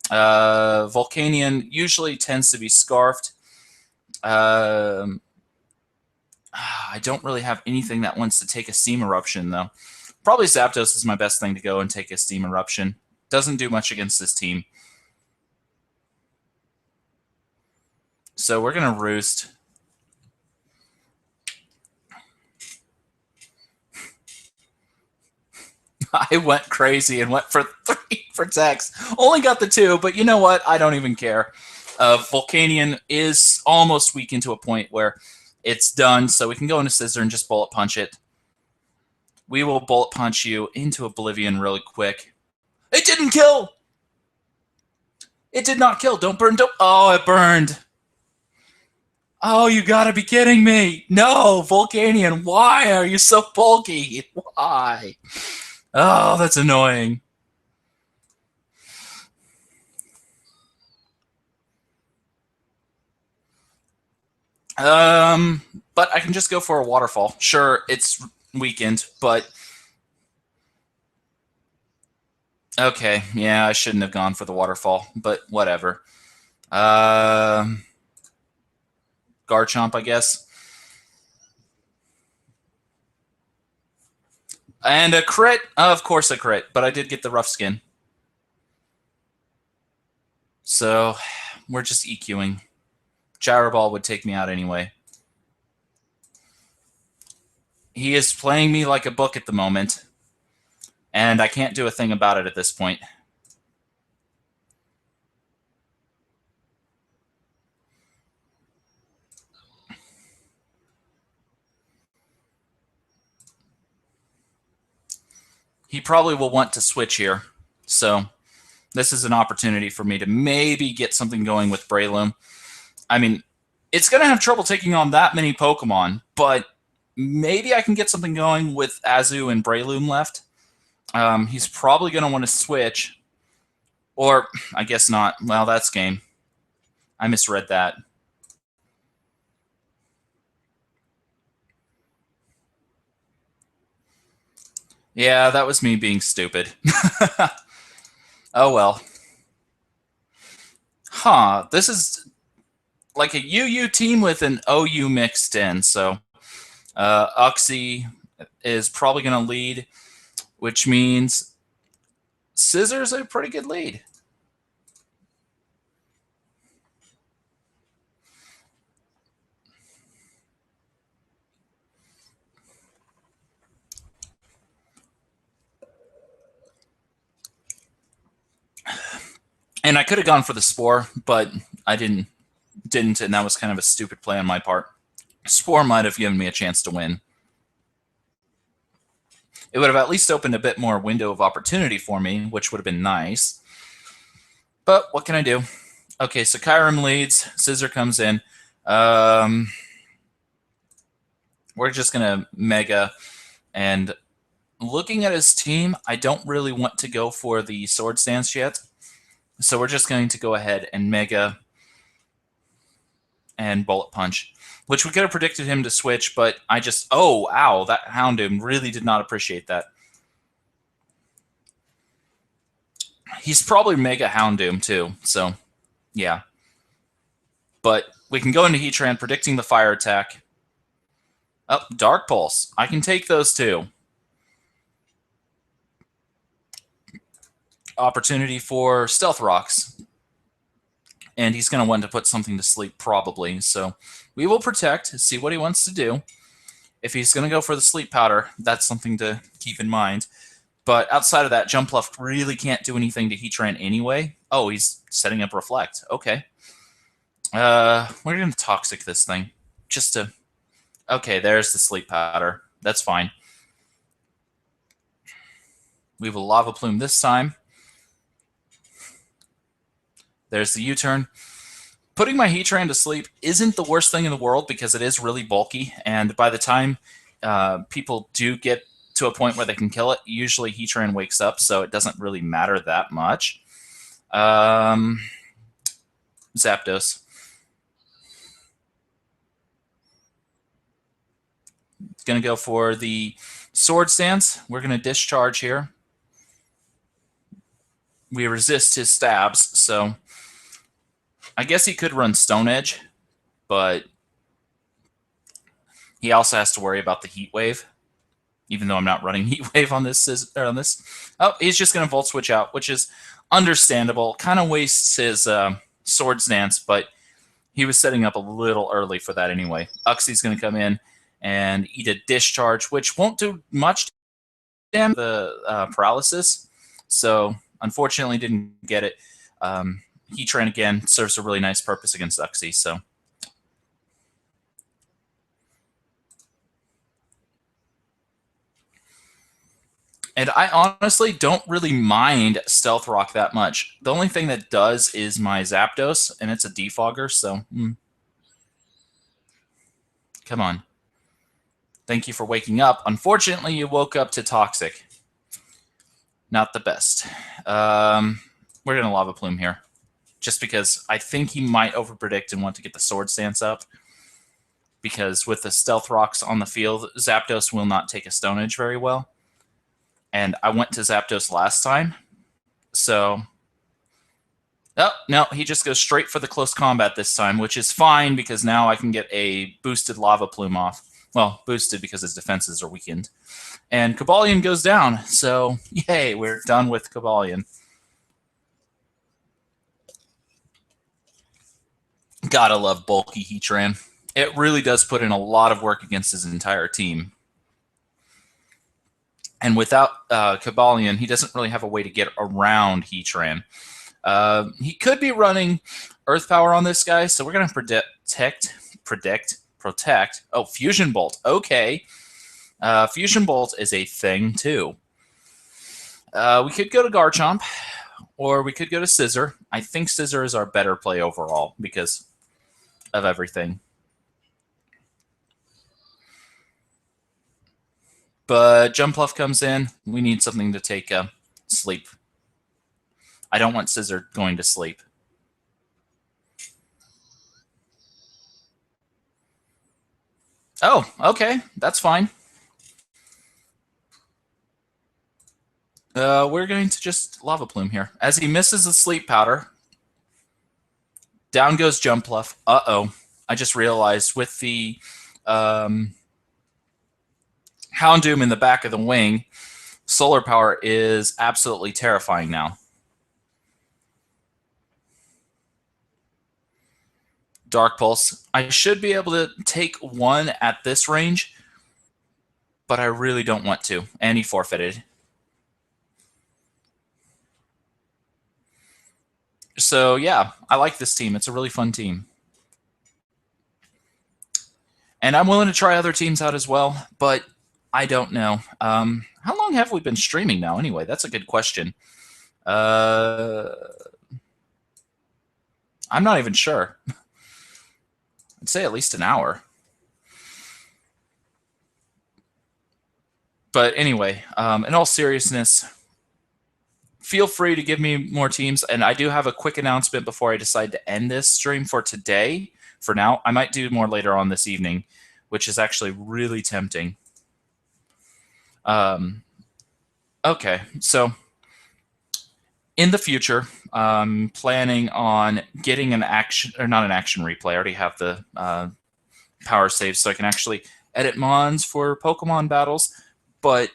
Volcanion usually tends to be scarfed. I don't really have anything that wants to take a steam eruption, though. Probably Zapdos is my best thing to go and take a steam eruption. Doesn't do much against this team. So we're going to roost. I went crazy and went for 3 protects. Only got the 2, but you know what? I don't even care. Volcanion is almost weakened to a point where it's done, so we can go into Scissor and just bullet punch it. We will bullet punch you into oblivion really quick. It didn't kill! It did not kill. Don't burn. Don't. Oh, it burned. Oh, you gotta be kidding me. No, Volcanion, why are you so bulky? Why? Oh, that's annoying. But I can just go for a waterfall. Sure, it's weakened, but okay, yeah, I shouldn't have gone for the waterfall, but whatever. Garchomp, I guess. And a crit. Of course a crit, but I did get the rough skin. So we're just EQing. Gyro Ball would take me out anyway. He is playing me like a book at the moment, and I can't do a thing about it at this point. He probably will want to switch here, so this is an opportunity for me to maybe get something going with Breloom. I mean, it's going to have trouble taking on that many Pokemon, but maybe I can get something going with Azu and Breloom left. He's probably going to want to switch, or I guess not. Well, that's game. I misread that. Yeah, that was me being stupid. Oh well. Huh, this is like a UU team with an OU mixed in, so Uxie is probably going to lead, which means Scissor's a pretty good lead. And I could have gone for the Spore, but I didn't, and that was kind of a stupid play on my part. Spore might have given me a chance to win. It would have at least opened a bit more window of opportunity for me, which would have been nice. But what can I do? Okay, so Kyurem leads. Scissor comes in. We're just going to Mega. And looking at his team, I don't really want to go for the Sword Stance yet. So we're just going to go ahead and Mega and Bullet Punch, which we could have predicted him to switch, but I just, oh, ow, that Houndoom really did not appreciate that. He's probably Mega Houndoom too, so yeah. But we can go into Heatran, predicting the fire attack. Oh, Dark Pulse. I can take those too. Opportunity for Stealth Rocks. And he's going to want to put something to sleep probably, so we will protect, see what he wants to do. If he's going to go for the Sleep Powder, that's something to keep in mind. But outside of that, Jumpluff really can't do anything to Heatran anyway. Oh, he's setting up Reflect. Okay. We're going to Toxic this thing. Just to... Okay, there's the Sleep Powder. That's fine. We have a Lava Plume this time. There's the U-turn. Putting my Heatran to sleep isn't the worst thing in the world because it is really bulky, and by the time people do get to a point where they can kill it, usually Heatran wakes up, so it doesn't really matter that much. Zapdos. It's going to go for the Sword Stance. We're going to discharge here. we resist his stabs, so I guess he could run Stone Edge, but he also has to worry about the Heat Wave, even though I'm not running Heat Wave on this. Oh, he's just going to Volt Switch out, which is understandable. Kind of wastes his Swords Dance, but he was setting up a little early for that anyway. Uxie's going to come in and eat a Discharge, which won't do much damage to the paralysis. So, unfortunately, didn't get it. Heatran, again, serves a really nice purpose against Uxie, so... And I honestly don't really mind Stealth Rock that much. The only thing that does is my Zapdos, and it's a Defogger, so... Come on. Thank you for waking up. Unfortunately, you woke up to Toxic. Not the best. We're going to Lava Plume here. Just because I think he might overpredict and want to get the Swords Dance up. Because with the Stealth Rocks on the field, Zapdos will not take a Stone Edge very well. And I went to Zapdos last time. So... Oh, no, he just goes straight for the close combat this time, which is fine because now I can get a boosted Lava Plume off. Well, boosted because his defenses are weakened. And Cobalion goes down, so yay, we're done with Cobalion. Gotta love bulky Heatran. It really does put in a lot of work against his entire team. And without Cobalion, he doesn't really have a way to get around Heatran. He could be running Earth Power on this guy, so we're going to protect. Oh, Fusion Bolt. Okay. Fusion Bolt is a thing, too. We could go to Garchomp, or we could go to Scissor. I think Scissor is our better play overall because of everything. But Jumpluff comes in. We need something to take sleep. I don't want Scissor going to sleep. Oh, okay. That's fine. We're going to just Lava Plume here. As he misses the Sleep Powder, down goes Jumpluff. Uh-oh. I just realized with the Houndoom in the back of the wing, Solar Power is absolutely terrifying now. Dark Pulse. I should be able to take one at this range, but I really don't want to. And he forfeited. So, yeah, I like this team. It's a really fun team. And I'm willing to try other teams out as well, but I don't know. How long have we been streaming now, anyway? That's a good question. I'm not even sure. I'd say at least an hour. But anyway, in all seriousness, feel free to give me more teams. And I do have a quick announcement before I decide to end this stream for today. For now, I might do more later on this evening, which is actually really tempting. Okay, so in the future, I'm planning on getting an action, or not an action replay. I already have the power save, so I can actually edit mons for Pokemon battles. But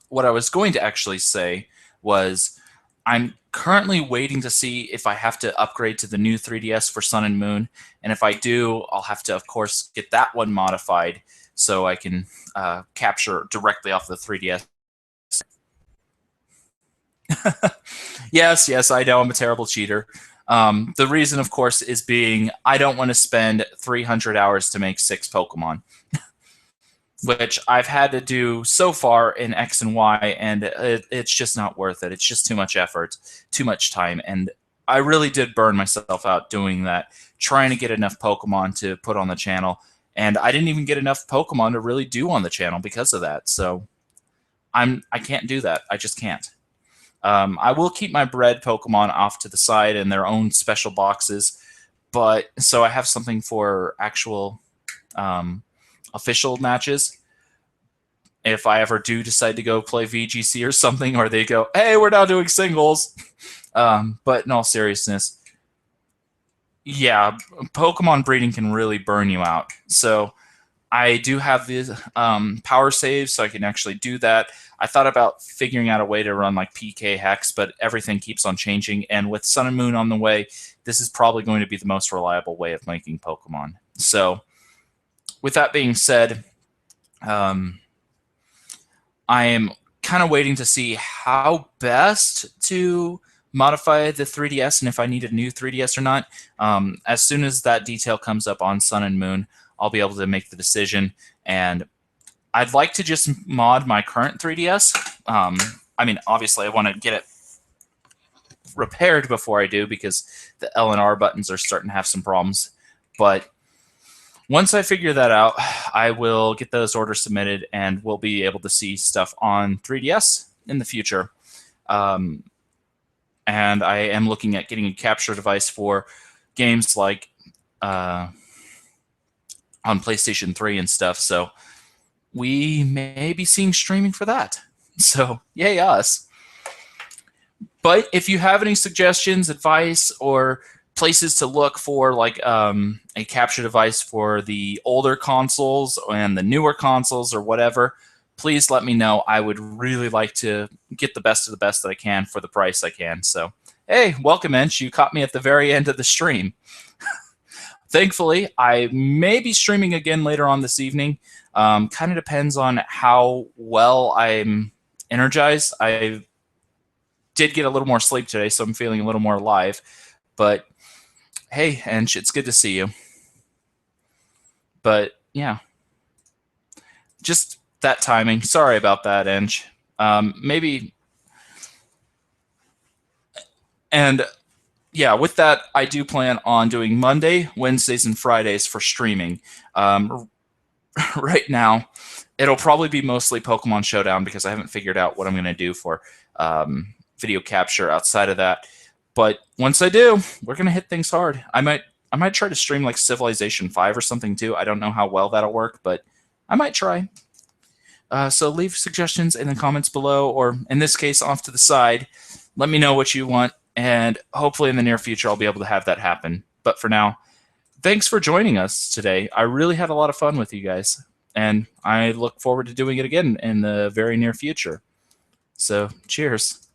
what I was going to actually say was I'm currently waiting to see if I have to upgrade to the new 3DS for Sun and Moon. And if I do, I'll have to, of course, get that one modified so I can capture directly off the 3DS. Yes, I know I'm a terrible cheater. The reason, of course, is being I don't want to spend 300 hours to make 6 Pokemon, which I've had to do so far in X and Y, and it's just not worth it. It's just too much effort, too much time, and I really did burn myself out doing that, trying to get enough Pokemon to put on the channel, and I didn't even get enough Pokemon to really do on the channel because of that, so I can't do that. I just can't. I will keep my bred Pokemon off to the side in their own special boxes, but so I have something for actual official matches. if I ever do decide to go play VGC or something, or they go, hey, we're now doing singles. But in all seriousness, yeah, Pokemon breeding can really burn you out. So I do have the power saves, so I can actually do that. I thought about figuring out a way to run like PK Hex, but everything keeps on changing. And with Sun and Moon on the way, this is probably going to be the most reliable way of making Pokemon. So with that being said, I am kind of waiting to see how best to modify the 3DS and if I need a new 3DS or not. As soon as that detail comes up on Sun and Moon, I'll be able to make the decision. And I'd like to just mod my current 3DS. I mean, obviously, I want to get it repaired before I do because the L and R buttons are starting to have some problems. But once I figure that out, I will get those orders submitted and we'll be able to see stuff on 3DS in the future. And I am looking at getting a capture device for games like on PlayStation 3 and stuff. So we may be seeing streaming for that. So yay us. But if you have any suggestions, advice, or places to look for like a capture device for the older consoles and the newer consoles or whatever, please let me know. I would really like to get the best of the best that I can for the price I can. So, hey, welcome, Inch. You caught me at the very end of the stream. Thankfully, I may be streaming again later on this evening. Kind of depends on how well I'm energized. I did get a little more sleep today, so I'm feeling a little more alive. But hey, Ench, it's good to see you. But yeah, just that timing. Sorry about that, Ench. Maybe. And yeah, with that, I do plan on doing Monday, Wednesdays, and Fridays for streaming. Right now, it'll probably be mostly Pokemon Showdown because I haven't figured out what I'm going to do for video capture outside of that. But once I do, we're going to hit things hard. I might try to stream like Civilization 5 or something too. I don't know how well that'll work, but I might try. So leave suggestions in the comments below, or in this case, off to the side. Let me know what you want, and hopefully in the near future, I'll be able to have that happen. But for now, thanks for joining us today. I really had a lot of fun with you guys, and I look forward to doing it again in the very near future. So cheers.